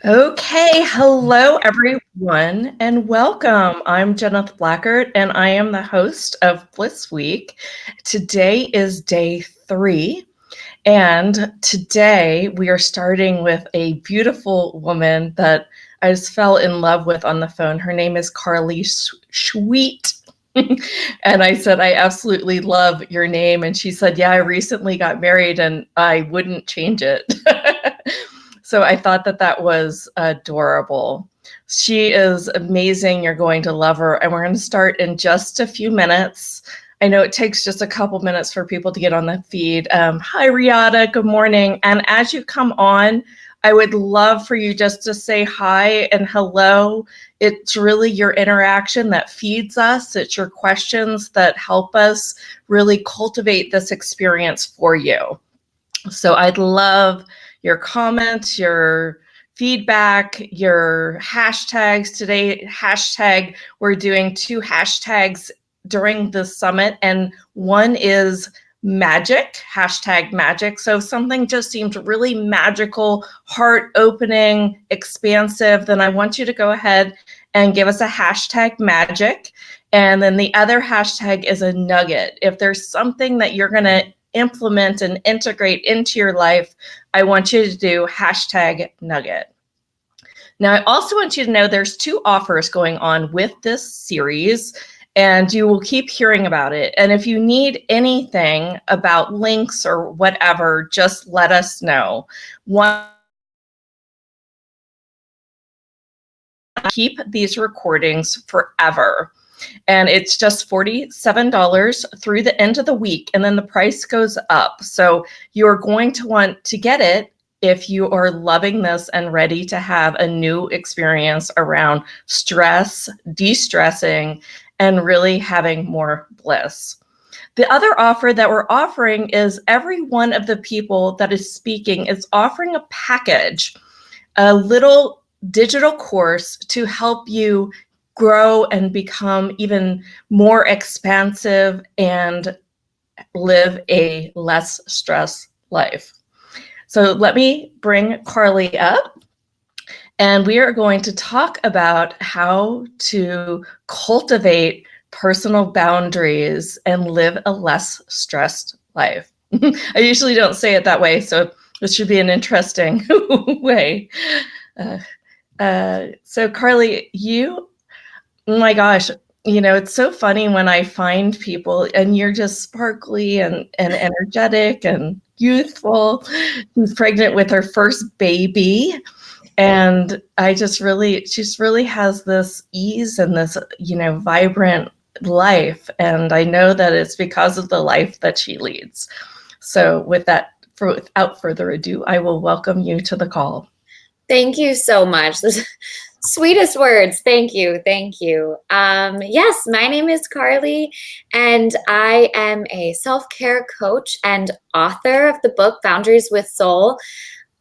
Okay, hello everyone and welcome. I'm Jeneth Blackert and I am the host of Bliss Week. Today is day 3 and today we are starting with a beautiful woman that I just fell in love with on the phone. Her name is Carley Schweet. And I said, I absolutely love your name. And she said, yeah, I recently got married and I wouldn't change it. So I thought that was adorable. She is amazing. You're going to love her. And we're going to start in just a few minutes. I know it takes just a couple minutes for people to get on the feed. Hi, Riata. Good morning. And as you come on, I would love for you just to say hi and hello. It's really your interaction that feeds us. It's your questions that help us really cultivate this experience for you. So I'd love your comments, your feedback, your hashtags. Today, we're doing 2 hashtags during the summit, and one is magic, #magic. So if something just seems really magical, heart-opening, expansive, then I want you to go ahead and give us a #magic. And then the other hashtag is a nugget. If there's something that you're going to implement and integrate into your life, I want you to do #nugget. Now, I also want you to know there's 2 offers going on with this series, and you will keep hearing about it. And if you need anything about links or whatever, just let us know. One, keep these recordings forever. And it's just $47 through the end of the week, and then the price goes up. So you're going to want to get it if you are loving this and ready to have a new experience around stress, de-stressing, and really having more bliss. The other offer that we're offering is every one of the people that is speaking is offering a package, a little digital course to help you grow and become even more expansive and live a less stress life. So let me bring Carley up, and we are going to talk about how to cultivate personal boundaries and live a less stressed life. I usually don't say it that way, so this should be an interesting way. So Carley, oh my gosh, it's so funny when I find people and you're just sparkly and energetic and youthful. She's pregnant with her first baby. And she just really has this ease and this, vibrant life. And I know that it's because of the life that she leads. So without further ado, I will welcome you to the call. Thank you so much. The sweetest words. Thank you. Thank you. Yes, my name is Carley, and I am a self-care coach and author of the book Boundaries with Soul.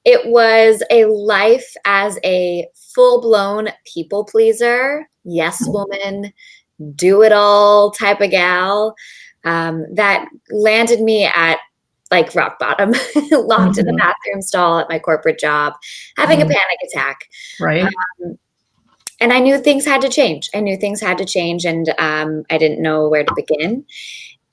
It was a life as a full-blown people pleaser, yes woman, do it all type of gal that landed me at like rock bottom, locked in the bathroom stall at my corporate job, having a panic attack. Right. And I knew things had to change. And I didn't know where to begin.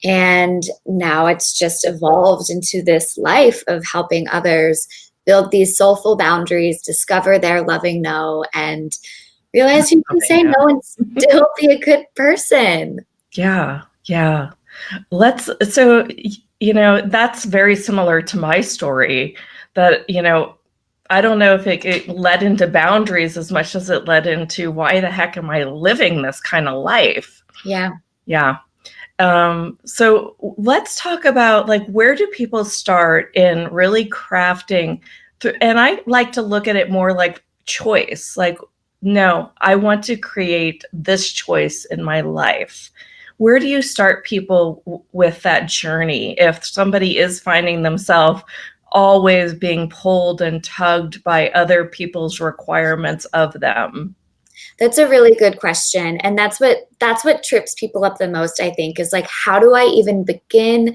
And now it's just evolved into this life of helping others build these soulful boundaries, discover their loving no, and realize you can say no and still be a good person. Yeah. That's very similar to my story, that, I don't know if it led into boundaries as much as it led into why the heck am I living this kind of life? Yeah. So let's talk about where do people start in really crafting and I like to look at it more like choice, no, I want to create this choice in my life. Where do you start people with that journey if somebody is finding themselves always being pulled and tugged by other people's requirements of them? That's a really good question. And that's what trips people up the most, I think, is how do I even begin?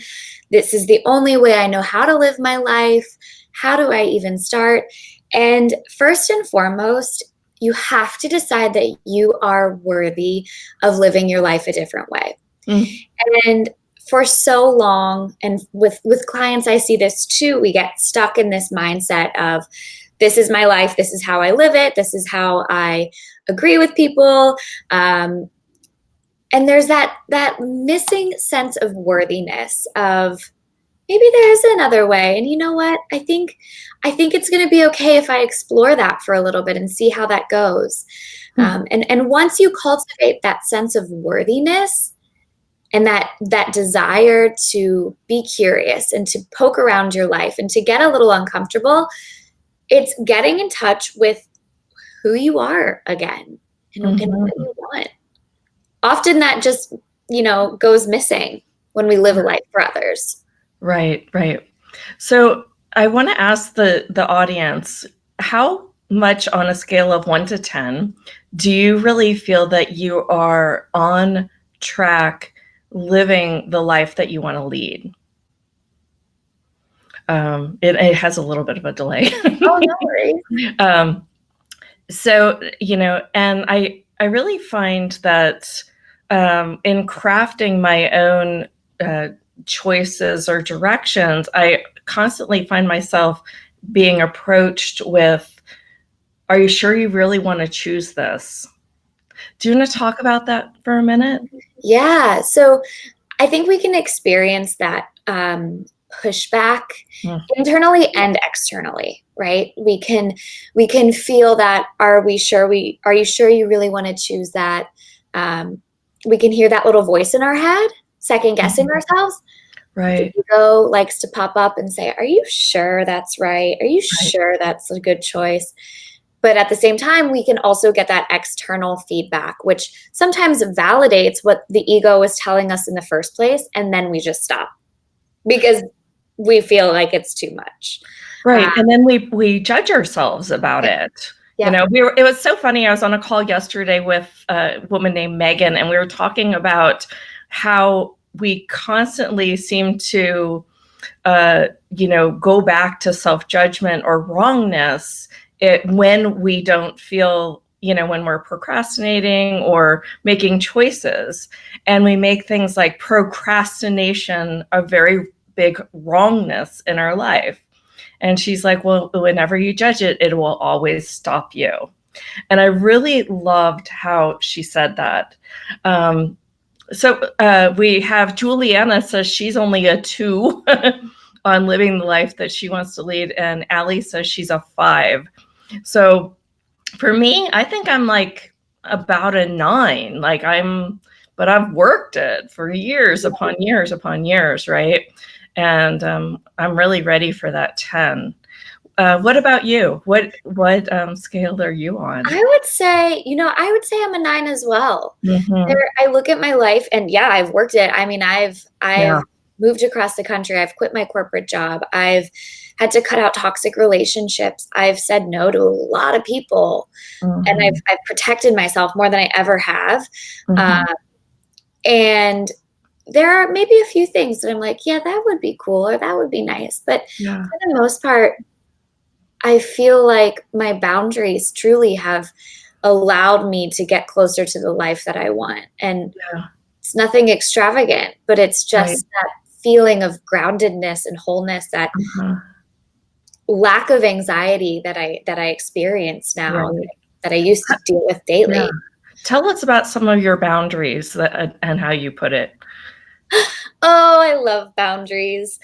This is the only way I know how to live my life. How do I even start? And first and foremost, you have to decide that you are worthy of living your life a different way. And for so long, and with clients, I see this too, we get stuck in this mindset of, this is my life, this is how I live it, this is how I agree with people. And there's that missing sense of worthiness of, maybe there's another way. And you know what? I think it's going to be okay if I explore that for a little bit and see how that goes. And once you cultivate that sense of worthiness and that desire to be curious and to poke around your life and to get a little uncomfortable, it's getting in touch with who you are again and what you want. Often that just, goes missing when we live a life for others. Right. So I want to ask the audience, how much on a scale of 1 to 10 do you really feel that you are on track living the life that you want to lead? It has a little bit of a delay. Oh, no worries. So, and I really find that in crafting my own choices or directions, I constantly find myself being approached with, are you sure you really want to choose this? Do you want to talk about that for a minute? Yeah. So I think we can experience that pushback internally and externally, right? We can feel that, are you sure you really want to choose that? We can hear that little voice in our head, second guessing ourselves. Right. The ego likes to pop up and say, are you sure that's right? Are you sure that's a good choice? But at the same time, we can also get that external feedback, which sometimes validates what the ego was telling us in the first place. And then we just stop because we feel like it's too much. Right. And then we judge ourselves about it. Yeah. It was so funny. I was on a call yesterday with a woman named Megan, and we were talking about how we constantly seem to, go back to self-judgment or wrongness when we don't feel, when we're procrastinating or making choices. And we make things like procrastination a very big wrongness in our life. And she's like, well, whenever you judge it, it will always stop you. And I really loved how she said that. So we have Juliana says she's only a 2 on living the life that she wants to lead. And Allie says she's a 5. So for me, I think I'm like about a 9. But I've worked it for years upon years upon years, right? And I'm really ready for that 10. What about you? What scale are you on? I would say I'm a 9 as well. I look at my life and I've worked it. I mean, I've moved across the country. I've quit my corporate job. I've had to cut out toxic relationships. I've said no to a lot of people, and I've protected myself more than I ever have. And there are maybe a few things that I'm like, yeah, that would be cool or that would be nice. But for the most part, I feel like my boundaries truly have allowed me to get closer to the life that I want. And it's nothing extravagant, but it's just that feeling of groundedness and wholeness, that lack of anxiety that I experience now that I used to deal with daily. Yeah. Tell us about some of your boundaries and how you put it. Oh, I love boundaries.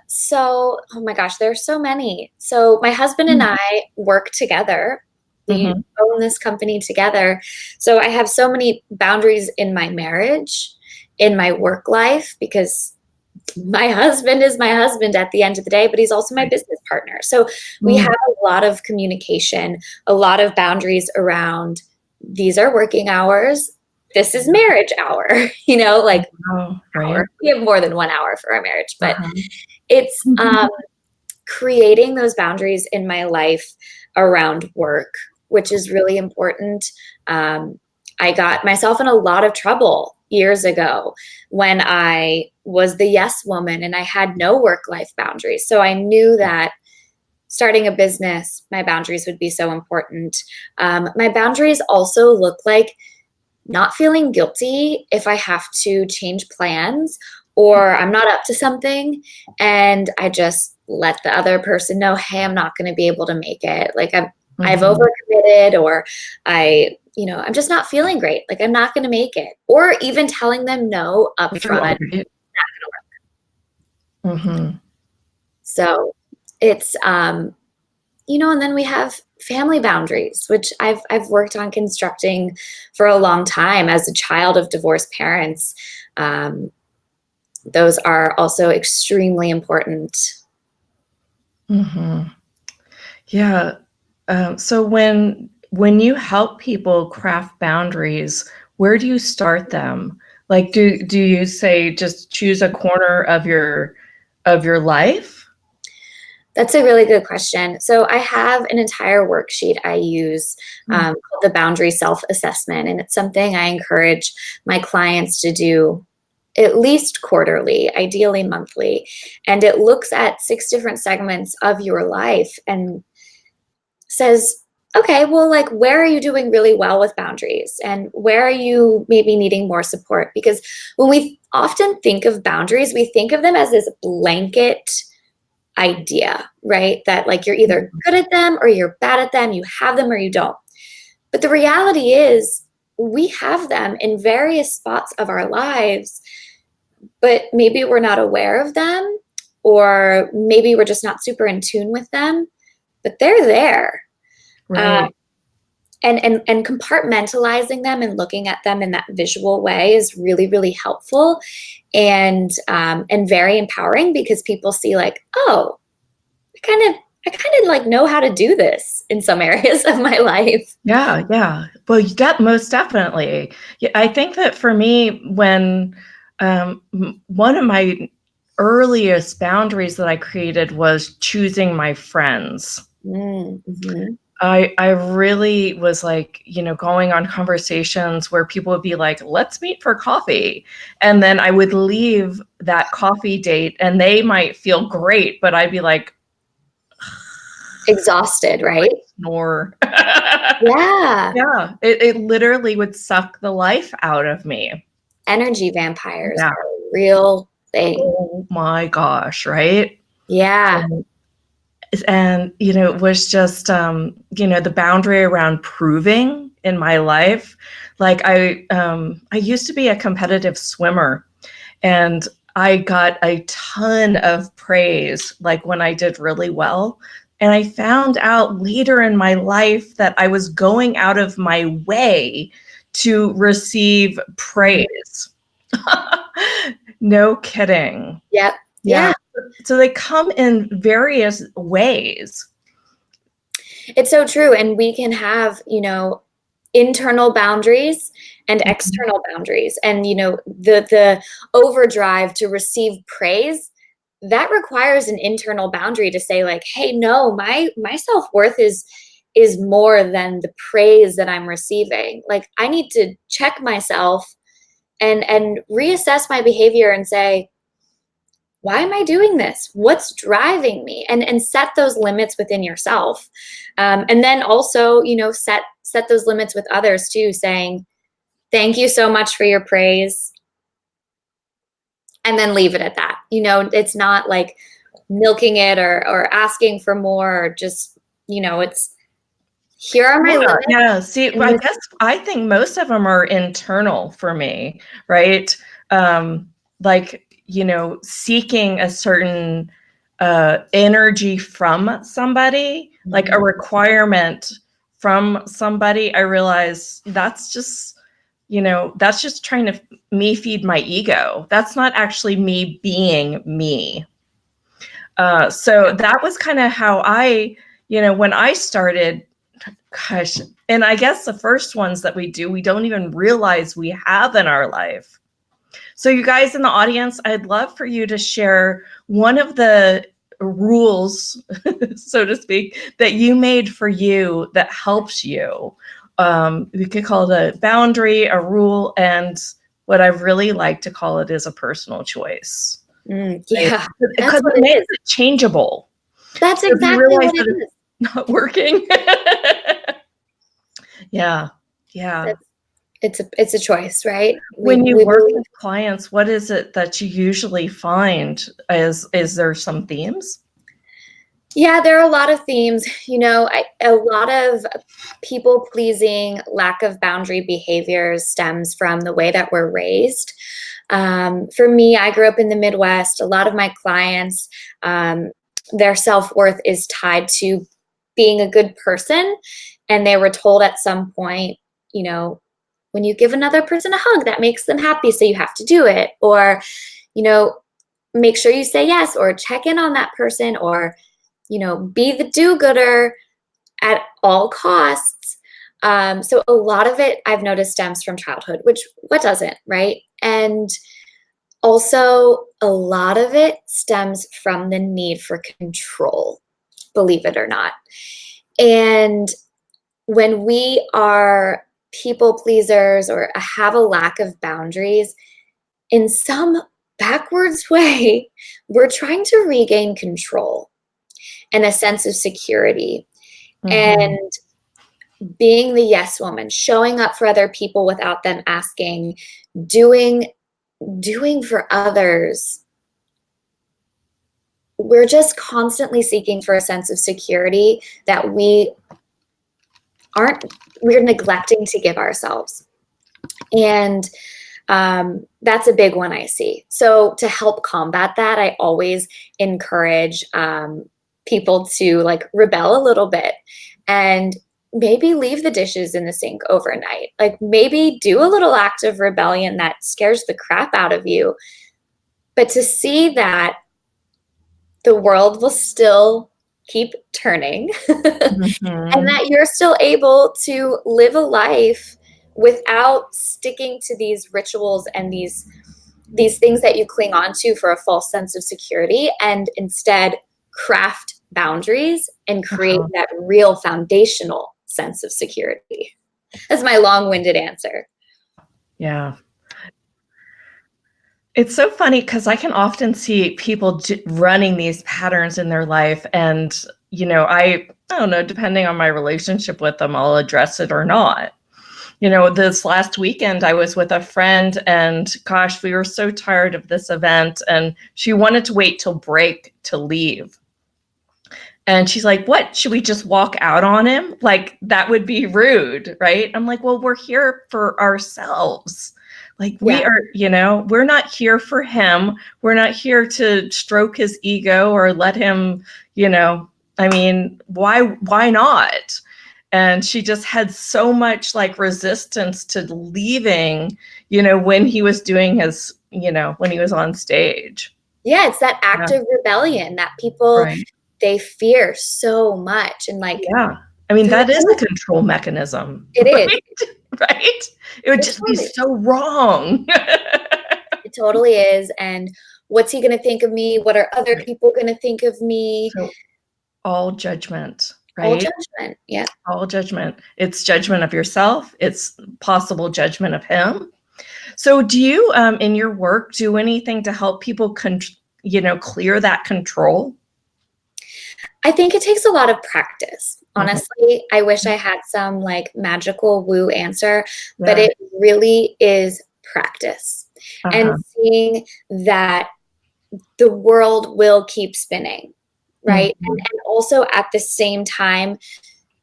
So, oh my gosh, there are so many. So my husband and I work together. We own this company together. So I have so many boundaries in my marriage, in my work life, because my husband is my husband at the end of the day, but he's also my business partner. So we have a lot of communication, a lot of boundaries around, these are working hours. This is marriage hour, hour. We have more than 1 hour for our marriage, but it's creating those boundaries in my life around work, which is really important. I got myself in a lot of trouble years ago when I was the yes woman and I had no work-life boundaries. So I knew that starting a business, my boundaries would be so important. My boundaries also look like not feeling guilty if I have to change plans or I'm not up to something and I just let the other person know, hey, I'm not going to be able to make it. Like I've overcommitted, or I'm just not feeling great. Like I'm not going to make it. Or even telling them no upfront. So it's, and then we have family boundaries, which I've worked on constructing for a long time as a child of divorced parents. Those are also extremely important. Yeah. So when you help people craft boundaries, where do you start them? Like, do you say just choose a corner of your life? That's a really good question. So I have an entire worksheet I use called the Boundary Self-Assessment, and it's something I encourage my clients to do at least quarterly, ideally monthly. And it looks at 6 different segments of your life and says, okay, well, like, where are you doing really well with boundaries? And where are you maybe needing more support? Because when we often think of boundaries, we think of them as this blanket idea, right? That like you're either good at them or you're bad at them, you have them or you don't. But the reality is we have them in various spots of our lives, but maybe we're not aware of them, or maybe we're just not super in tune with them, but they're there. Right. And compartmentalizing them and looking at them in that visual way is really, really helpful and very empowering, because people see like, oh, I kind of like know how to do this in some areas of my life. Yeah. Well, most definitely. Yeah, I think that for me, when one of my earliest boundaries that I created was choosing my friends. I really was like, going on conversations where people would be like, let's meet for coffee. And then I would leave that coffee date and they might feel great, but I'd be like, exhausted, right? Snore. Yeah. Yeah. It literally would suck the life out of me. Energy vampires are a real thing. Oh my gosh, right? Yeah. And it was just the boundary around proving in my life. Like I used to be a competitive swimmer, and I got a ton of praise like when I did really well. And I found out later in my life that I was going out of my way to receive praise. No kidding. Yep. Yeah. So they come in various ways. It's so true. And we can have, internal boundaries and external boundaries. And, the overdrive to receive praise, that requires an internal boundary to say like, hey, no, my self-worth is more than the praise that I'm receiving. Like I need to check myself and reassess my behavior and say, why am I doing this? What's driving me? And set those limits within yourself. And then also, set those limits with others too, saying, thank you so much for your praise. And then leave it at that. It's not like milking it or asking for more, or just, it's, here are my limits. Yeah. See, I think most of them are internal for me, right? Like, seeking a certain energy from somebody, like a requirement from somebody, I realize that's just trying to me feed my ego. That's not actually me being me. So that was kind of how I, when I started, gosh, and I guess the first ones that we do, we don't even realize we have in our life. So you guys in the audience, I'd love for you to share one of the rules, so to speak, that you made for you that helps you. We could call it a boundary, a rule, and what I really like to call it is a personal choice. Yeah, because it makes it changeable. That's So you exactly realize what it that is. it's not working. Yeah. Yeah. It's a choice, right? When you We work believe. with clients, what is it that you usually find? Is there some themes? Yeah, there are a lot of themes. A lot of people pleasing, lack of boundary behaviors stems from the way that we're raised. For me, I grew up in the Midwest. A lot of my clients, their self-worth is tied to being a good person. And they were told at some point, when you give another person a hug, that makes them happy, so you have to do it. Or, you know, make sure you say yes, or check in on that person, or, be the do-gooder at all costs. So a lot of it I've noticed stems from childhood, which what doesn't, right? And also a lot of it stems from the need for control, believe it or not. And when we are people pleasers or have a lack of boundaries, in some backwards way, we're trying to regain control and a sense of security. Mhm. And being the yes woman, showing up for other people without them asking, doing for others. We're just constantly seeking for a sense of security that we're neglecting to give ourselves. And that's a big one I see. So to help combat that, I always encourage people to like rebel a little bit and maybe leave the dishes in the sink overnight. Like maybe do a little act of rebellion that scares the crap out of you. But to see that the world will still keep turning and Mhm. that you're still able to live a life without sticking to these rituals and these things that you cling on to for a false sense of security, and instead craft boundaries and create Uh-huh. that real foundational sense of security. That's my long-winded answer. Yeah. It's so funny because I can often see people running these patterns in their life, and I don't know, depending on my relationship with them, I'll address it or not. This last weekend I was with a friend, and gosh, we were so tired of this event, and she wanted to wait till break to leave. And she's like, "What? Should we just walk out on him? Like, that would be rude, right?" I'm like, "Well, we're here for ourselves. Like, we Yeah. are, we're not here for him. We're not here to stroke his ego or let him, I mean, why not?" And she just had so much like resistance to leaving, when he was doing his, when he was on stage. Yeah, it's that Yeah. act of rebellion that people, Right. they fear so much. And like, Yeah. I mean, through that is a all, control mechanism, it is. right? Right? It would It just be totally, so wrong. it totally is. And what's he going to think of me? What are other Right. people going to think of me? So all judgment, All right? judgment. Yeah. All judgment. It's judgment of yourself. It's possible judgment of him. So do you, in your work, do anything to help people, clear that control? I think it takes a lot of practice. Mhm. Honestly, I wish I had some like magical woo answer, but Yeah. it really is practice and Uh-huh. seeing that the world will keep spinning, right? Mhm. And also at the same time,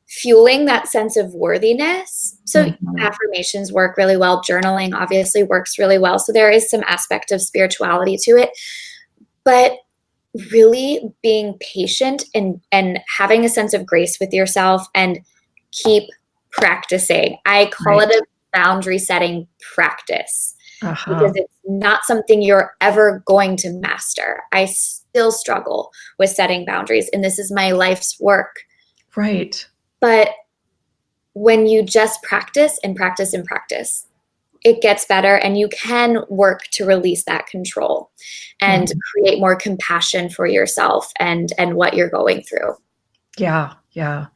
fueling that sense of worthiness. So Mhm. affirmations work really well. Journaling obviously works really well. So there is some aspect of spirituality to it, but really being patient and having a sense of grace with yourself and keep practicing. I call it Right. a boundary setting practice because Uh-huh. it's not something you're ever going to master. I still struggle with setting boundaries, and this is my life's work. Right. But when you just practice and practice and practice, it gets better, and you can work to release that control and Mhm. create more compassion for yourself and what you're going through. Yeah. Yeah.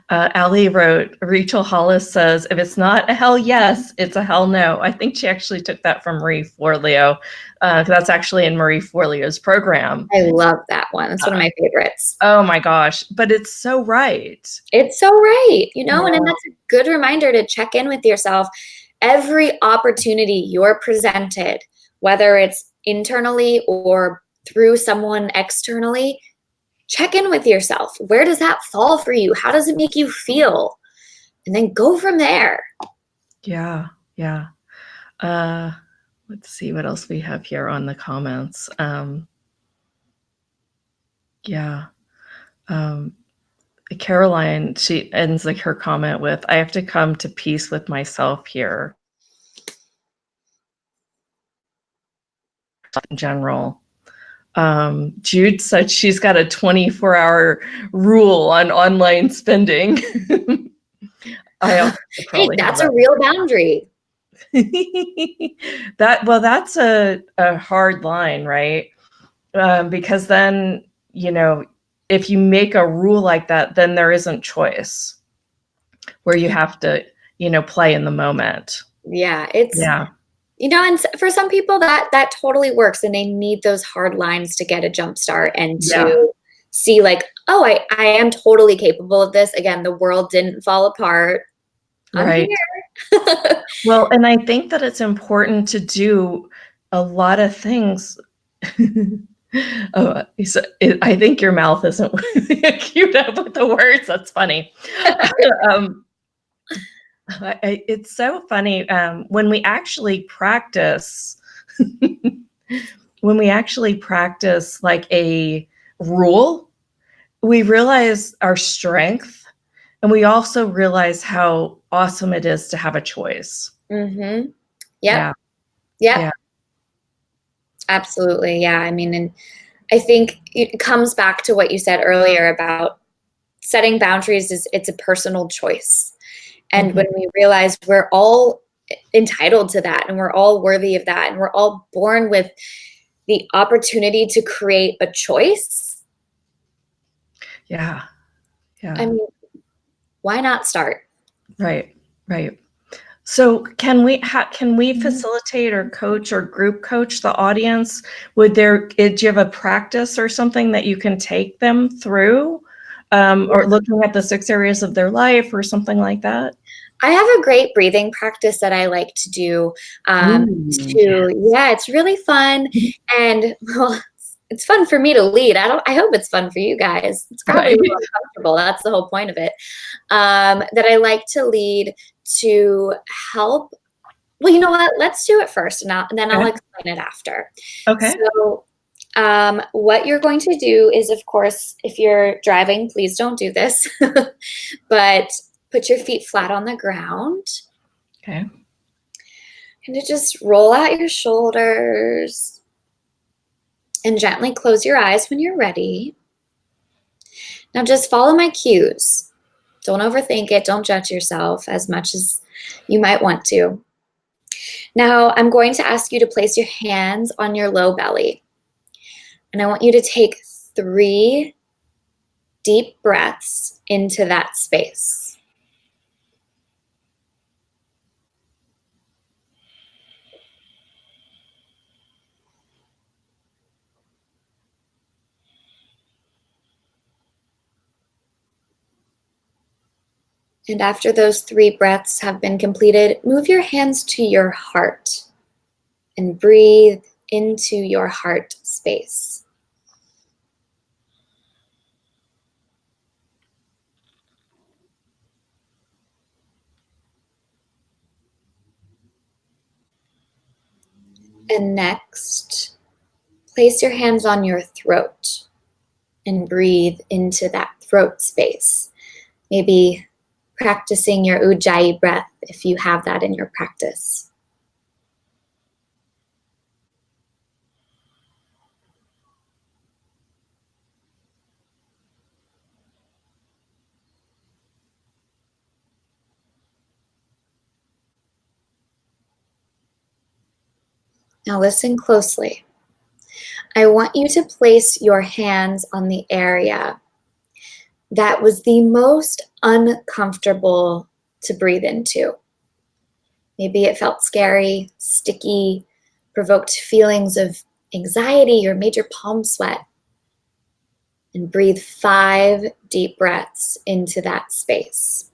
Allie wrote, Rachel Hollis says, if it's not a hell yes, it's a hell no. I think she actually took that from Marie Forleo. That's actually in Marie Forleo's program. I love that one. It's one of my favorites. Oh my gosh. But it's so right. It's so right. And Yeah. then that's a good reminder to check in with yourself. Every opportunity you're presented, whether it's internally or through someone externally, check in with yourself. Where does that fall for you? How does it make you feel? And then go from there. Yeah. Yeah. Let's see what else we have here on the comments. Yeah. Caroline, she ends like her comment with, I have to come to peace with myself here. In general. Jude said she's got a 24-hour rule on online spending. Hey, that's a real boundary. That's a hard line, right? Because then, if you make a rule like that, then there isn't choice where you have to, play in the moment. Yeah, and for some people that totally works, and they need those hard lines to get a jump start and to see like, oh, I am totally capable of this. Again, the world didn't fall apart. I'm here. Well, and I think that it's important to do a lot of things. I think your mouth isn't queued up with the words. That's funny. It's so funny when we actually practice. When we actually practice like a rule, we realize our strength, and we also realize how awesome it is to have a choice. Mm-hmm. Yep. Yeah. Absolutely. Yeah. I mean, and I think it comes back to what you said earlier about setting boundaries it's a personal choice. And when we realize we're all entitled to that, and we're all worthy of that, and we're all born with the opportunity to create a choice. Yeah. I mean, why not start? Right. So can we facilitate or coach or group coach the audience? Do you have a practice or something that you can take them through, or looking at the 6 areas of their life or something like that? I have a great breathing practice that I like to do. It's really fun, and it's fun for me to lead. I hope it's fun for you guys. It's probably a little uncomfortable. That's the whole point of it. That I like to lead to help. Well, you know what? Let's do it first, and then I'll explain it after. Okay. So, what you're going to do is, of course, if you're driving, please don't do this, but put your feet flat on the ground. Okay. And to just roll out your shoulders and gently close your eyes when you're ready. Now just follow my cues. Don't overthink it. Don't judge yourself as much as you might want to. Now I'm going to ask you to place your hands on your low belly. And I want you to take 3 deep breaths into that space. And after those 3 breaths have been completed, move your hands to your heart and breathe into your heart space. And next, place your hands on your throat and breathe into that throat space. Maybe practicing your Ujjayi breath if you have that in your practice. Now listen closely. I want you to place your hands on the area that was the most uncomfortable to breathe into. Maybe it felt scary, sticky, provoked feelings of anxiety or made your palms sweat. And breathe 5 deep breaths into that space.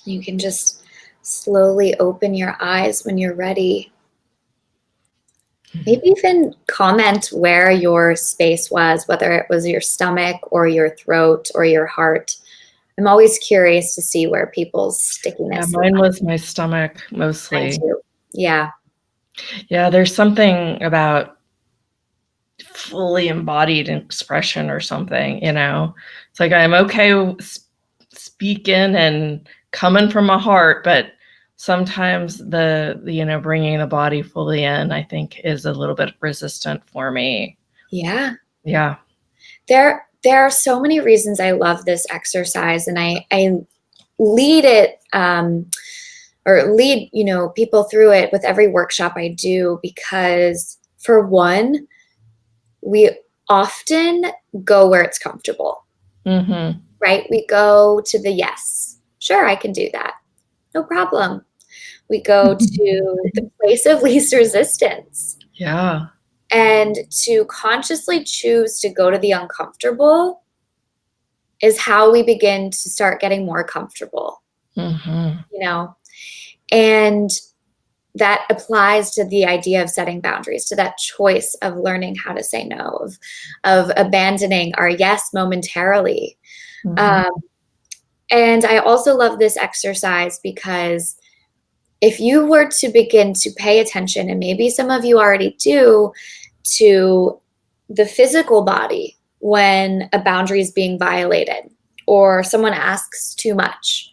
You can just slowly open your eyes when you're ready. Maybe even comment where your space was, whether it was your stomach or your throat or your heart. I'm always curious to see where people's stickiness is. Mine was my stomach mostly. Mine too. Yeah. Yeah, there's something about fully embodied expression or something, It's like I'm okay speaking and coming from my heart, but sometimes the bringing the body fully in, I think, is a little bit resistant for me. Yeah. Yeah. There are so many reasons I love this exercise, and I lead it or lead people through it with every workshop I do, because for one, we often go where it's comfortable. Mm-hmm. Right? We go to the yes. Sure, I can do that. No problem. We go to the place of least resistance. Yeah. And to consciously choose to go to the uncomfortable is how we begin to start getting more comfortable. Mm-hmm. And that applies to the idea of setting boundaries, to that choice of learning how to say no, of abandoning our yes momentarily. Mm-hmm. And I also love this exercise because if you were to begin to pay attention, and maybe some of you already do, to the physical body when a boundary is being violated, or someone asks too much,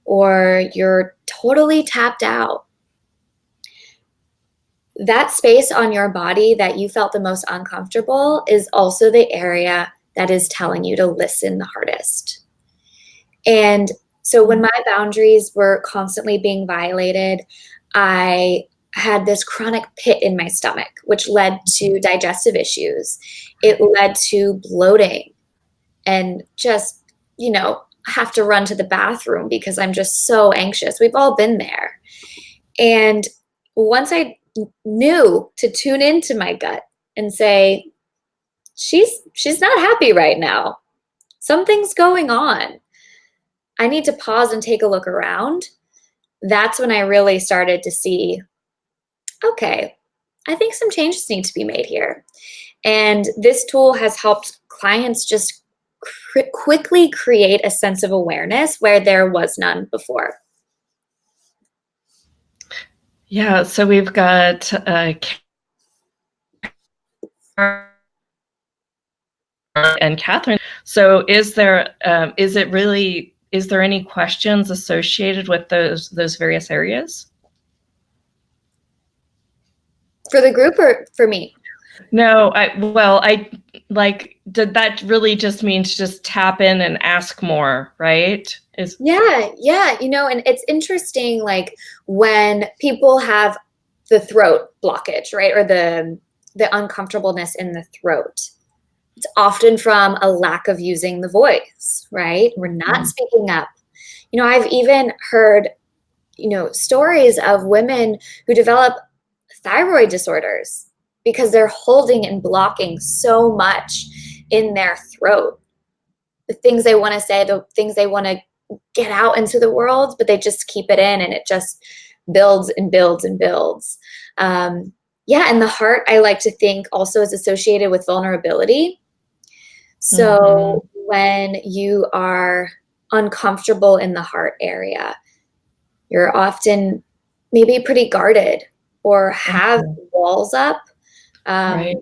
or you're totally tapped out, that space on your body that you felt the most uncomfortable is also the area that is telling you to listen the hardest. And so when my boundaries were constantly being violated, I had this chronic pit in my stomach, which led to digestive issues. It led to bloating and just, have to run to the bathroom because I'm just so anxious. We've all been there. And once I knew to tune into my gut and say, she's not happy right now. Something's going on. I need to pause and take a look around. That's when I really started to see, okay, I think some changes need to be made here. And this tool has helped clients just quickly create a sense of awareness where there was none before. Yeah, so we've got and Catherine. So is there any questions associated with those various areas? For the group or for me? No, did that really just mean to just tap in and ask more, right? Yeah. And it's interesting, like when people have the throat blockage, right? Or the uncomfortableness in the throat. It's often from a lack of using the voice, right? We're not speaking up. I've even heard, stories of women who develop thyroid disorders because they're holding and blocking so much in their throat. The things they want to say, the things they want to get out into the world, but they just keep it in, and it just builds and builds and builds. And the heart, I like to think, also is associated with vulnerability. So when you are uncomfortable in the heart area, you're often maybe pretty guarded or have walls up. Right.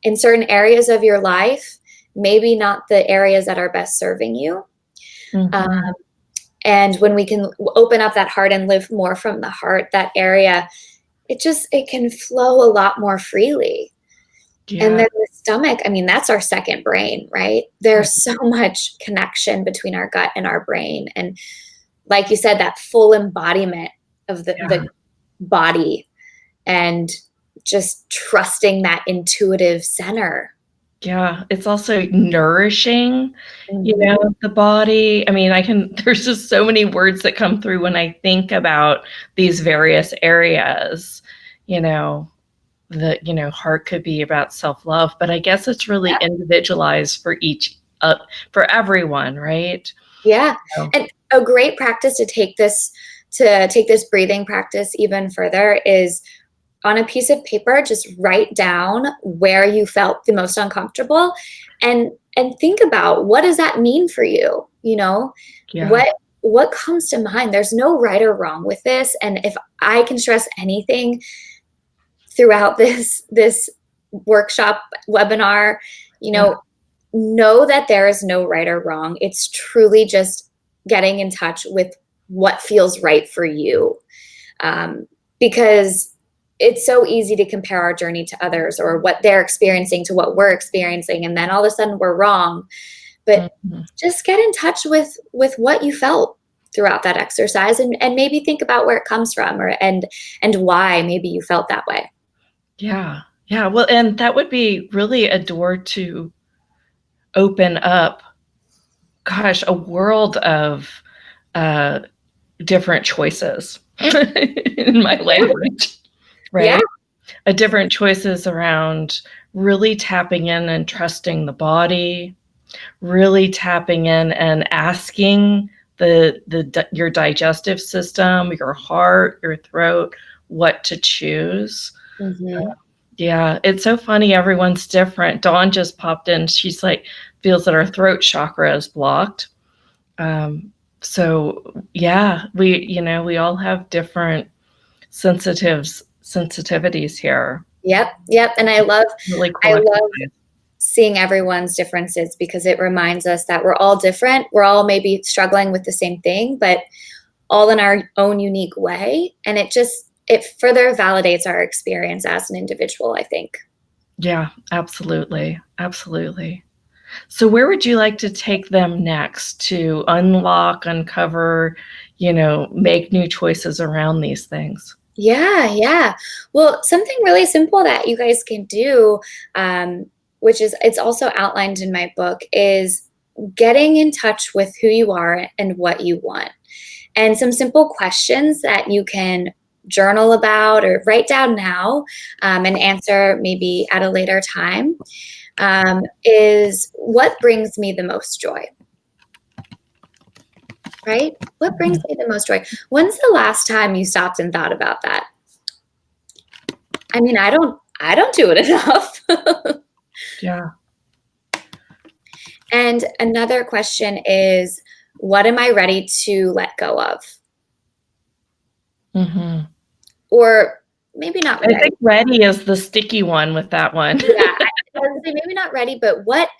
In certain areas of your life, maybe not the areas that are best serving you. Mhm. And when we can open up that heart and live more from the heart, that area, it can flow a lot more freely. And Yeah. then the stomach, I mean, that's our second brain, right? There's so much connection between our gut and our brain. And like you said, that full embodiment of the body, and just trusting that intuitive center. Yeah, it's also nourishing, Mhm. the body. I mean, there's just so many words that come through when I think about these various areas, you know, heart could be about self-love, but I guess it's really Yeah. individualized for everyone, right? Yeah. So, And a great practice to take this breathing practice even further is, on a piece of paper, just write down where you felt the most uncomfortable, and think about, what does that mean for you? yeah. What comes to mind? There's no right or wrong with this. And if I can stress anything throughout this workshop webinar, Yeah. know that there is no right or wrong. It's truly just getting in touch with what feels right for you. Because it's so easy to compare our journey to others, or what they're experiencing to what we're experiencing, and then all of a sudden we're wrong. But Mhm. just get in touch with what you felt throughout that exercise, and maybe think about where it comes from, and why maybe you felt that way. Yeah. Yeah. Well, and that would be really a door to open up, gosh, a world of uh, different choices in my language, Yeah. right? A different choices around really tapping in and trusting the body, really tapping in and asking your digestive system, your heart, your throat, what to choose. Hmm. Yeah, it's so funny. Everyone's different. Dawn just popped in. She's like, feels that her throat chakra is blocked. Um, so yeah, we all have different sensitivities here. Yep. And Really I collective. love seeing everyone's differences, because it reminds us that we're all different. We're all maybe struggling with the same thing, but all in our own unique way. And it further validates our experience as an individual, I think. Yeah, absolutely. Absolutely. So where would you like to take them next to unlock, uncover, make new choices around these things? Yeah. Well, something really simple that you guys can do, um, which is, it's also outlined in my book, is getting in touch with who you are and what you want. And some simple questions that you can journal about or write down now, and answer maybe at a later time, is, what brings me the most joy? Right? What brings me the most joy? When's the last time you stopped and thought about that? I mean, I don't do it enough. Yeah. And another question is, what am I ready to let go of? Hmm. Or maybe not I ready. think ready is the sticky one with that one. Yeah, I would say maybe not ready, but what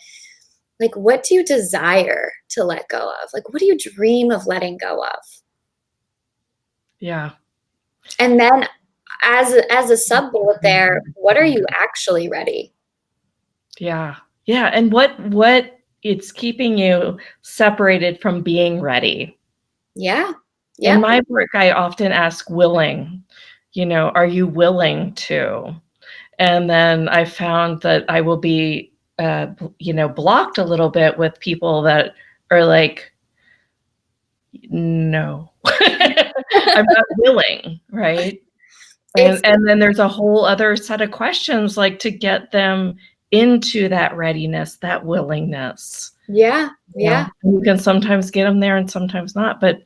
do you desire to let go of? Like, what do you dream of letting go of? Yeah. And then, as a sub bullet there, what are you actually ready? Yeah. Yeah. And what it's keeping you separated from being ready. Yeah. In Yep. my work, I often ask willing, are you willing to? And then I found that I will be, blocked a little bit with people that are like, no, I'm not willing, right? It's And then there's a whole other set of questions, like, to get them into that readiness, that willingness. Yeah. Yeah, Yeah. you can sometimes get them there and sometimes not, but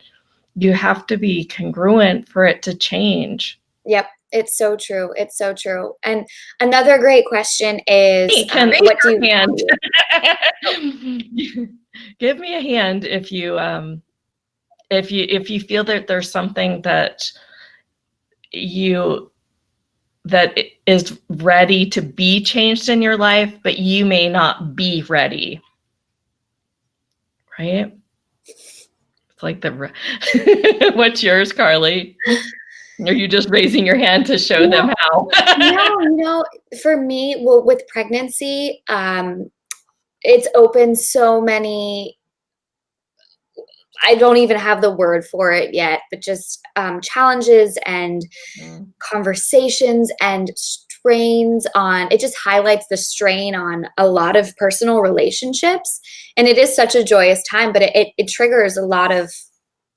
you have to be congruent for it to change. Yep. It's so true. It's so true. And another great question is, Hey, can raise what do your you hand. value? Give me a hand if you feel that there's something that you that is ready to be changed in your life, but you may not be ready. Right? It's like what's yours, Carley? Are you just raising your hand to show them how? No, for me, well, with pregnancy, it's opened so many, I don't even have the word for it yet, but just challenges and conversations and strains on, it just highlights the strain on a lot of personal relationships. And it is such a joyous time, but it triggers a lot of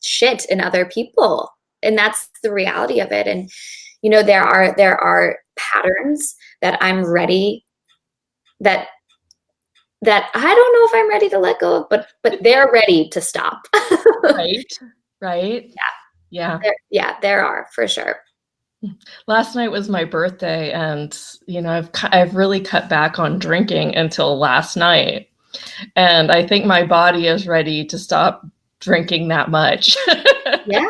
shit in other people. And that's the reality of it. And, there are patterns that I'm ready, that I don't know if I'm ready to let go of, but they're ready to stop. Right. Yeah. There are, for sure. Last night was my birthday, and I've really cut back on drinking until last night, and I think my body is ready to stop drinking that much. Yeah.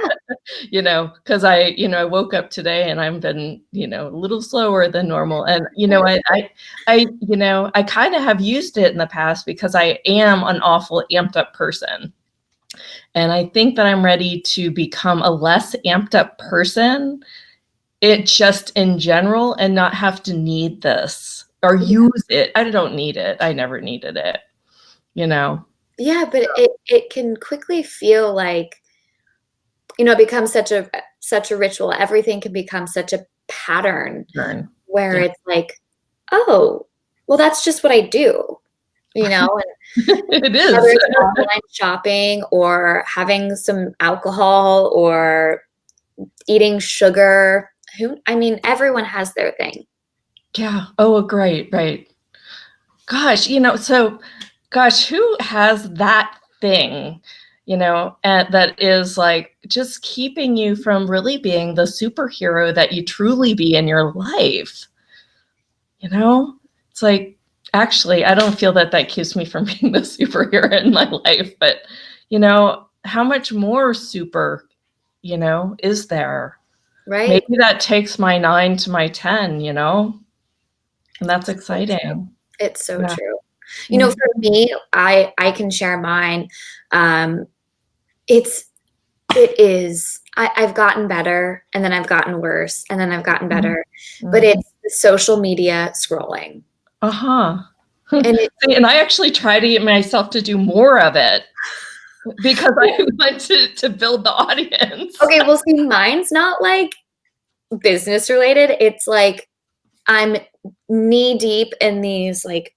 Because I woke up today and I've been a little slower than normal, and I kind of have used it in the past because I am an awful amped up person, and I think that I'm ready to become a less amped up person. It just in general, and not have to need this or use it. I don't need it. I never needed it, Yeah, but it can quickly feel like, it becomes such a ritual. Everything can become such a pattern where it's like, oh, well, that's just what I do, And it is. whether it's online shopping or having some alcohol or eating sugar. Everyone has their thing. Yeah. Oh, great. Right. Gosh, who has that thing, and that is like just keeping you from really being the superhero that you truly be in your life? It's like, actually, I don't feel that keeps me from being the superhero in my life, but, how much more super, is there? Right. Maybe that takes my 9 to my 10, and that's exciting. It's so true. For me, I can share mine. It is, I've gotten better, and then I've gotten worse, and then I've gotten better, but it's the social media scrolling. And I actually try to get myself to do more of it because I want to build the audience. Okay, well, see, mine's not like business related. It's like I'm knee deep in these like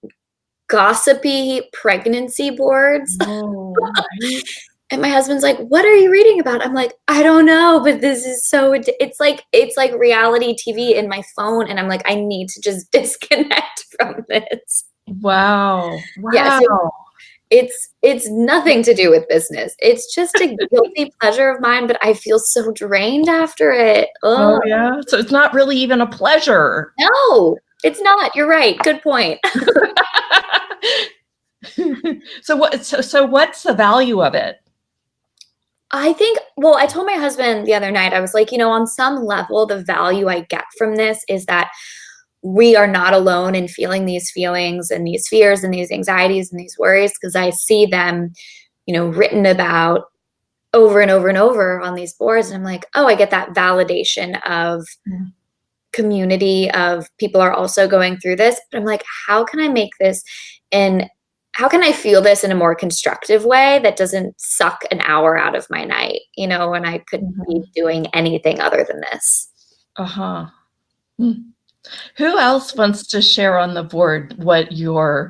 gossipy pregnancy boards. Oh, right. And my husband's like, "What are you reading about?" I'm like, "I don't know, but this is so," it's like reality TV in my phone. And I'm like, I need to just disconnect from this. Wow. Yeah, so it's nothing to do with business. It's just a guilty pleasure of mine, but I feel so drained after it. Oh, yeah. So it's not really even a pleasure. No, it's not. You're right. Good point. So what's the value of it? I think, well, I told my husband the other night, I was like, on some level, the value I get from this is that we are not alone in feeling these feelings and these fears and these anxieties and these worries, because I see them, written about over and over and over on these boards. And I'm like, oh, I get that validation of community, of people are also going through this. But I'm like, how can I make this how can I feel this in a more constructive way that doesn't suck an hour out of my night, when I could be doing anything other than this? Who else wants to share on the board what it's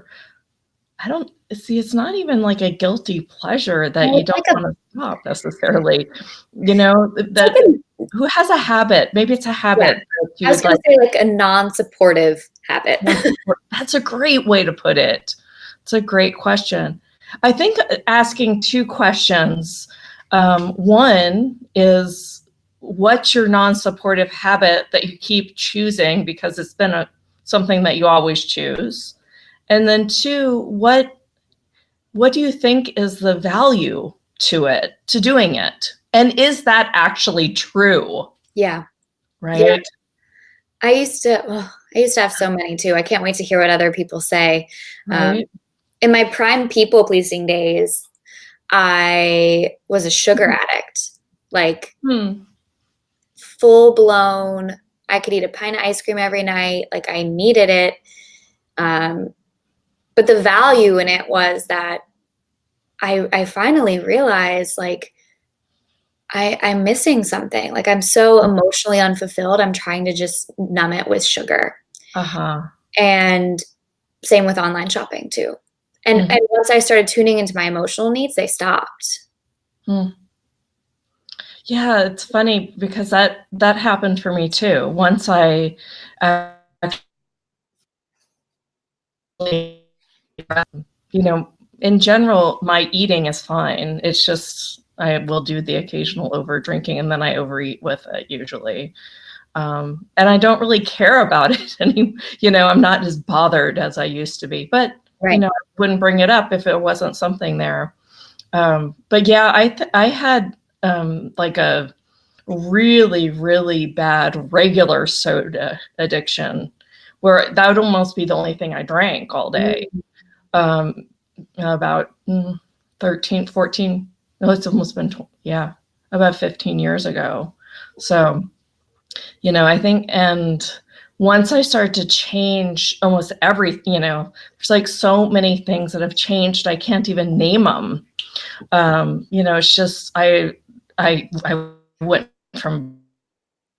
not even like a guilty pleasure that you don't want to stop necessarily, who has a habit? Maybe it's a habit. Yeah. I was going to say like a non-supportive habit. That's a great way to put it. It's a great question. I think asking 2 questions. One is, what's your non-supportive habit that you keep choosing because it's been something that you always choose? And then 2, what do you think is the value to doing it? And is that actually true? Yeah. Right? I used to have so many too. I can't wait to hear what other people say. Right. In my prime people pleasing days, I was a sugar addict, like Hmm. full blown. I could eat a pint of ice cream every night. Like I needed it. Um, but the value in it was that I finally realized like I'm missing something. Like I'm so emotionally unfulfilled. I'm trying to just numb it with sugar. Uh-huh. And same with online shopping too. And Mhm. once I started tuning into my emotional needs, they stopped. Hmm. Yeah, it's funny because that happened for me too. Once I actually, you know, in general, my eating is fine. It's just I will do the occasional over drinking and then I overeat with it usually. And I don't really care about it anymore. I'm not as bothered as I used to be, but Right. I wouldn't bring it up if it wasn't something there. But yeah, I had like a really, really bad regular soda addiction where that would almost be the only thing I drank all day. Mm. Um, about 13, 14, no, it's almost been, yeah, about 15 years ago. So, I think, and once I started to change almost everything, there's like so many things that have changed. I can't even name them. It's just, I went from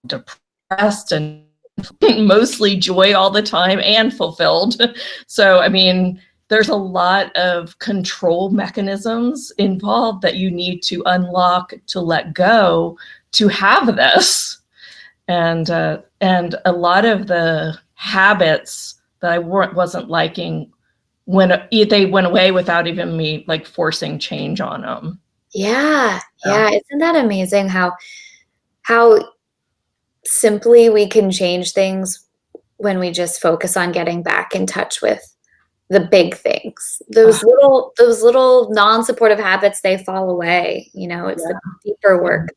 depressed and mostly joy all the time and fulfilled. So, I mean, there's a lot of control mechanisms involved that you need to unlock to let go to have this. And a lot of the habits that I wasn't liking when they went away without even me like forcing change on them. Yeah. Yeah. Yeah. Isn't that amazing how simply we can change things when we just focus on getting back in touch with the big things. Oh, Those little non-supportive habits, they fall away. It's the yeah. deeper Yeah. work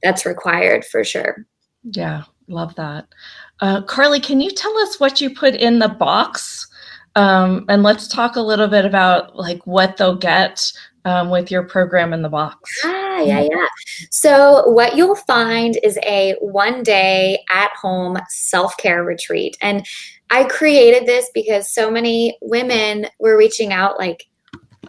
that's required for sure. Yeah. Love that. Carley, can you tell us what you put in the box? And let's talk a little bit about like what they'll get with your program in the box. Yeah, yeah. So what you'll find is a 1-day at-home self-care retreat. And I created this because so many women were reaching out like,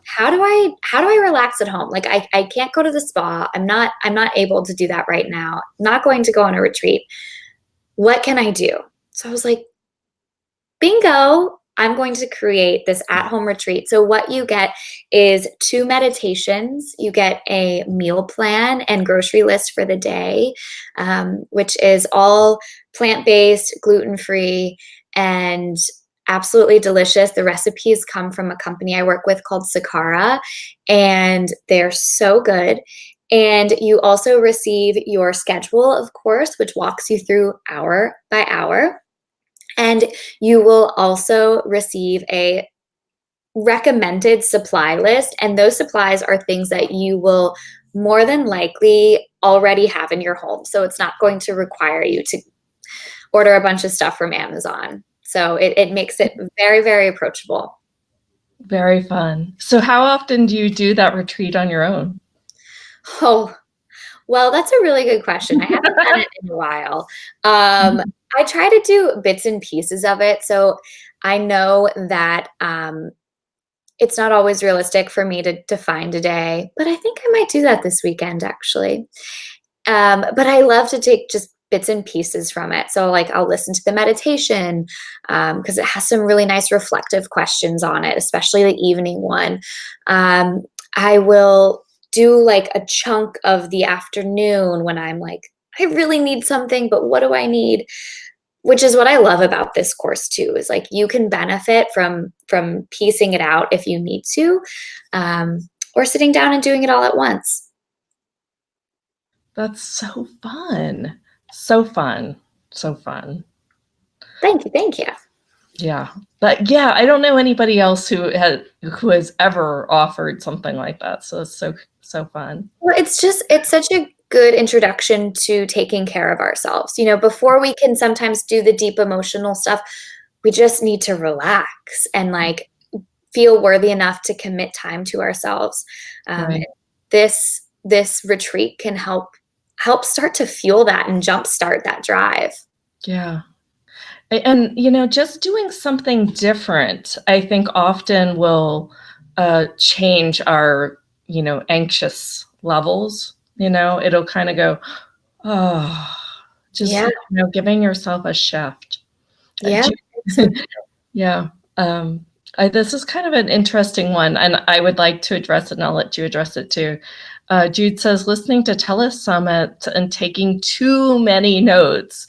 how do I relax at home? Like I can't go to the spa. I'm not able to do that right now. I'm not going to go on a retreat. What can I do? So I was like, bingo, I'm going to create this at home retreat. So, what you get is 2 meditations, you get a meal plan and grocery list for the day, which is all plant based, gluten free, and absolutely delicious. The recipes come from a company I work with called Sakara, and they're so good. And you also receive your schedule, of course, which walks you through hour by hour. And you will also receive a recommended supply list. And those supplies are things that you will more than likely already have in your home. So it's not going to require you to order a bunch of stuff from Amazon. So it makes it very, very approachable. Very fun. So how often do you do that retreat on your own? Oh, well, that's a really good question. I haven't done it in a while. I try to do bits and pieces of it. So I know that it's not always realistic for me to find a day, but I think I might do that this weekend actually. But I love to take just bits and pieces from it. So, like, I'll listen to the meditation because it has some really nice reflective questions on it, especially the evening one. Um, I will do like a chunk of the afternoon when I'm like, I really need something, but what do I need? Which is what I love about this course too, is like you can benefit from piecing it out if you need to, um, or sitting down and doing it all at once. That's so fun. So fun. So fun. Thank you, thank you. Yeah. But yeah, I don't know anybody else who has ever offered something like that. So it's so fun. Well, it's such a good introduction to taking care of ourselves. Before we can sometimes do the deep emotional stuff, we just need to relax and like feel worthy enough to commit time to ourselves. Right. This retreat can help start to fuel that and jumpstart that drive. Yeah. And, just doing something different, I think often will change our, anxious levels. It'll kind of go, oh, just, Yeah. giving yourself a shift. Yeah. Yeah. This is kind of an interesting one, and I would like to address it, and I'll let you address it too. Jude says, listening to Telesummit and taking too many notes.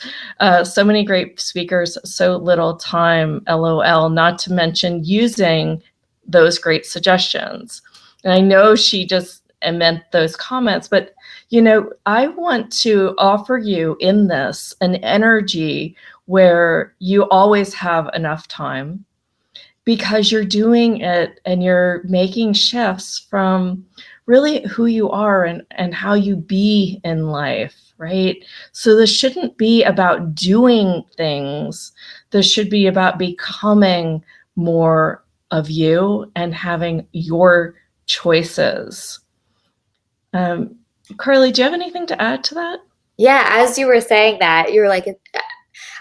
So many great speakers, so little time, LOL, not to mention using those great suggestions. And I know she just meant those comments, but, I want to offer you in this an energy where you always have enough time, because you're doing it and you're making shifts from really who you are and how you be in life, right? So this shouldn't be about doing things. This should be about becoming more of you and having your choices. Carley, do you have anything to add to that? Yeah, as you were saying that, you were like,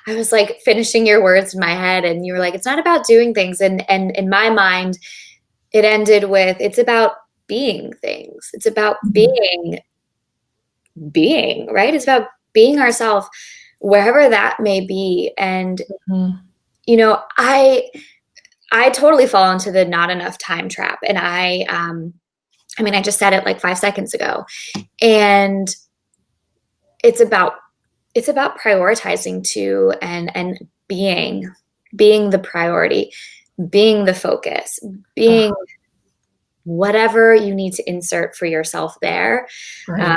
I was like finishing your words in my head, and you were like, it's not about doing things. And in my mind, it ended with, it's about being things. It's about being, right? It's about being ourselves, wherever that may be. And, I totally fall into the not enough time trap. And I just said it like 5 seconds ago. And it's about prioritizing too, and being the priority, being the focus, being whatever you need to insert for yourself there. Right.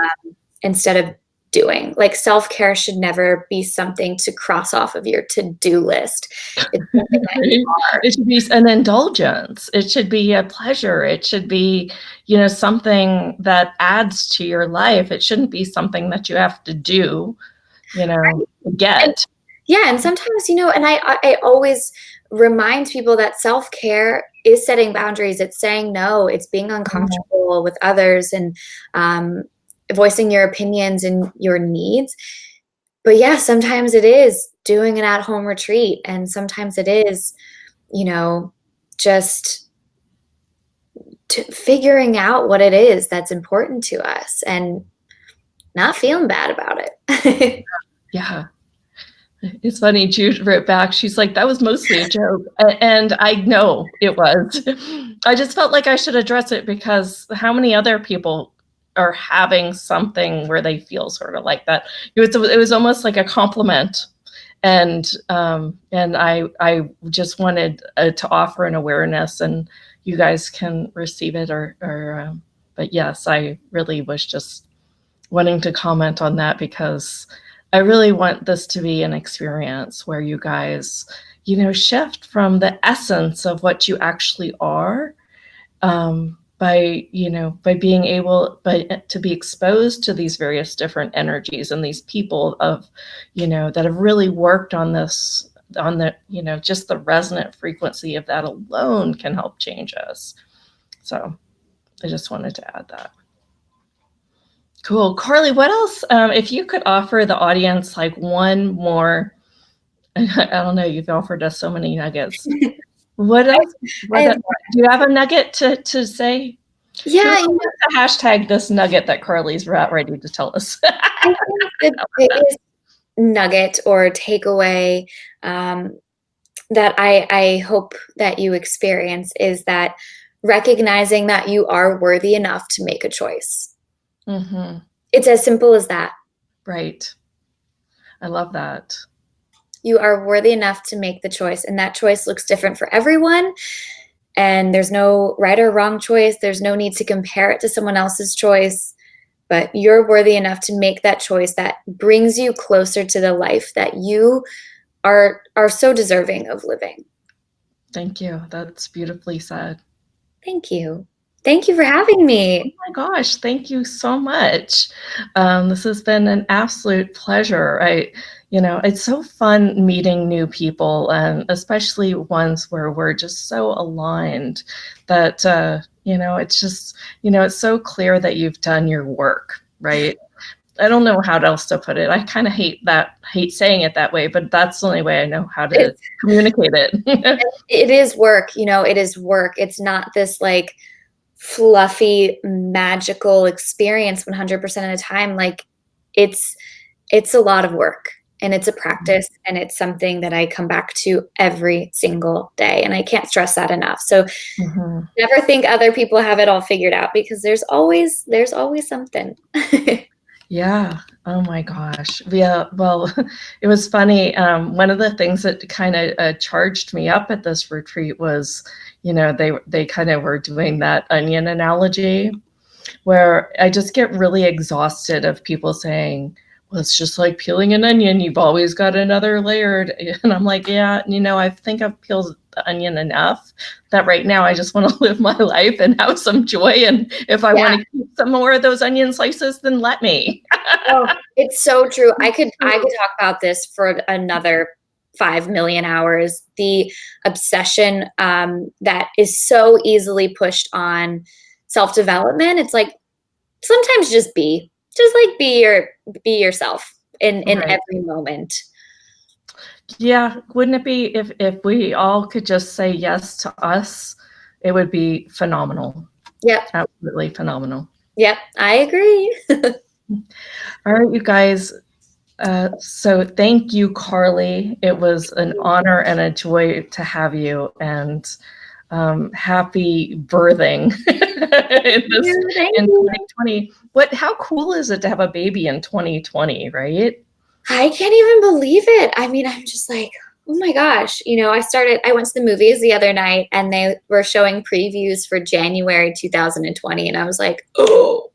Instead of doing. Like, self-care should never be something to cross off of your to-do list. It's something that you are. It should be an indulgence. It should be a pleasure. It should be, something that adds to your life. It shouldn't be something that you have to do, get. And sometimes, and I always remind people that self-care is setting boundaries. It's saying no. It's being uncomfortable with others, and voicing your opinions and your needs. But yeah, sometimes it is doing an at-home retreat, and sometimes it is, just figuring out what it is that's important to us and not feeling bad about it. Yeah. It's funny, Jude wrote back, she's like, that was mostly a joke. And I know it was. I just felt like I should address it, because how many other people are having something where they feel sort of like that? It was almost like a compliment. And I just wanted to offer an awareness, and you guys can receive it but yes, I really was just wanting to comment on that, because I really want this to be an experience where you guys, shift from the essence of what you actually are, by being able to be exposed to these various different energies and these people that have really worked on this, on the, just the resonant frequency of that alone can help change us. So I just wanted to add that. Cool. Carley, what else, if you could offer the audience like one more, I don't know, you've offered us so many nuggets. What else? Do you have a nugget to say? Yeah. To hashtag this nugget that Carley's ready to tell us. I think the biggest nugget or takeaway that I hope that you experience is that recognizing that you are worthy enough to make a choice. Mm-hmm. It's as simple as that. Right. I love that. You are worthy enough to make the choice, and that choice looks different for everyone. And there's no right or wrong choice. There's no need to compare it to someone else's choice, but you're worthy enough to make that choice that brings you closer to the life that you are so deserving of living. Thank you. That's beautifully said. Thank you. Thank you for having me. Oh my gosh, thank you so much. This has been an absolute pleasure. It's so fun meeting new people, and especially ones where we're just so aligned that, it's just, it's so clear that you've done your work, right? I don't know how else to put it. I kind of hate saying it that way, but that's the only way I know how to communicate it. It is work, it is work. It's not this like fluffy, magical experience 100% of the time. Like it's a lot of work, and it's a practice, and it's something that I come back to every single day. And I can't stress that enough. So never think other people have it all figured out, because there's always something. Yeah. Oh my gosh. Yeah. Well, it was funny. One of the things that kind of charged me up at this retreat was, they kind of were doing that onion analogy, where I just get really exhausted of people saying, well, it's just like peeling an onion. You've always got another layered. And I'm like, yeah, I think I've peeled the onion enough that right now I just want to live my life and have some joy. And if I want to keep some more of those onion slices, then let me. Oh, it's so true. I could talk about this for another 5 million hours. The obsession that is so easily pushed on self-development. It's like, sometimes just be yourself in every moment. Yeah. Wouldn't it be if we all could just say yes to us, it would be phenomenal. Yep. Absolutely phenomenal. Yep. I agree. All right, you guys. So thank you, Carley. It was an honor and a joy to have you, and happy birthing in 2020. How cool is it to have a baby in 2020, right? I can't even believe it. I mean, I'm just like, oh my gosh. I went to the movies the other night, and they were showing previews for January 2020. And I was like, oh.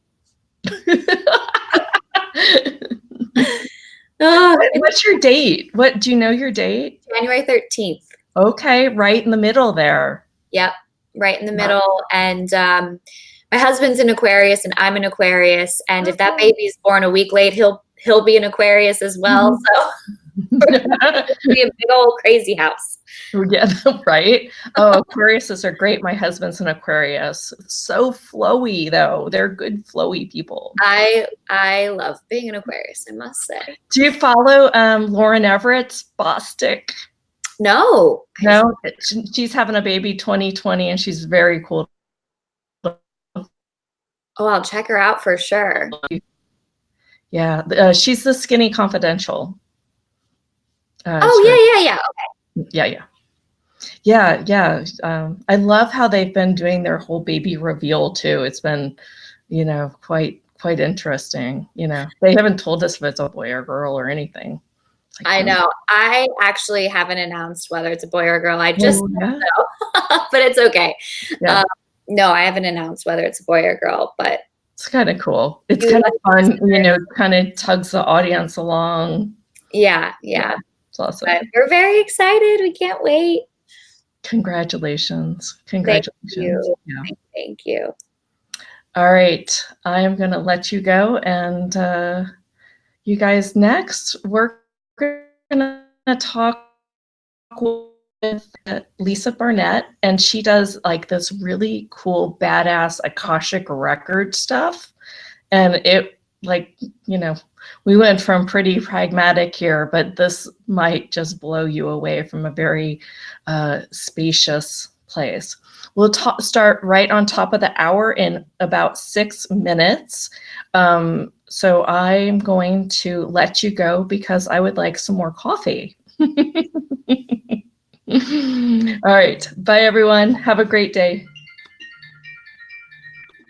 What's your date? Do you know your date? January 13th. Okay, right in the middle there. Yep, right in the middle. And my husband's an Aquarius, and I'm an Aquarius. And if that baby is born a week late, he'll be an Aquarius as well. So it'll be a big old crazy house. Yeah, right. Oh, Aquariuses are great. My husband's an Aquarius. So flowy, though. They're good, flowy people. I love being an Aquarius, I must say. Do you follow Lauren Everett's Bostic? No. No, she's having a baby 2020, and she's very cool. Oh, I'll check her out for sure. Yeah, she's the Skinny Confidential. Yeah. Okay. Yeah. I love how they've been doing their whole baby reveal too. It's been, quite interesting. They haven't told us if it's a boy or girl or anything. I know. I actually haven't announced whether it's a boy or a girl. I just know, but it's okay. Yeah. No, I haven't announced whether it's a boy or girl, but it's kind of cool. It's kind of fun, kind of tugs the audience along. Yeah. It's awesome. But we're very excited. We can't wait. Congratulations. Thank you. Yeah. Thank you. All right. I am going to let you go. And you guys, next, we're going to talk with Lisa Barnett, and she does like this really cool, badass Akashic record stuff. And it, we went from pretty pragmatic here, but this might just blow you away from a very spacious place. We'll start right on top of the hour in about 6 minutes. So I'm going to let you go because I would like some more coffee. All right. Bye, everyone. Have a great day.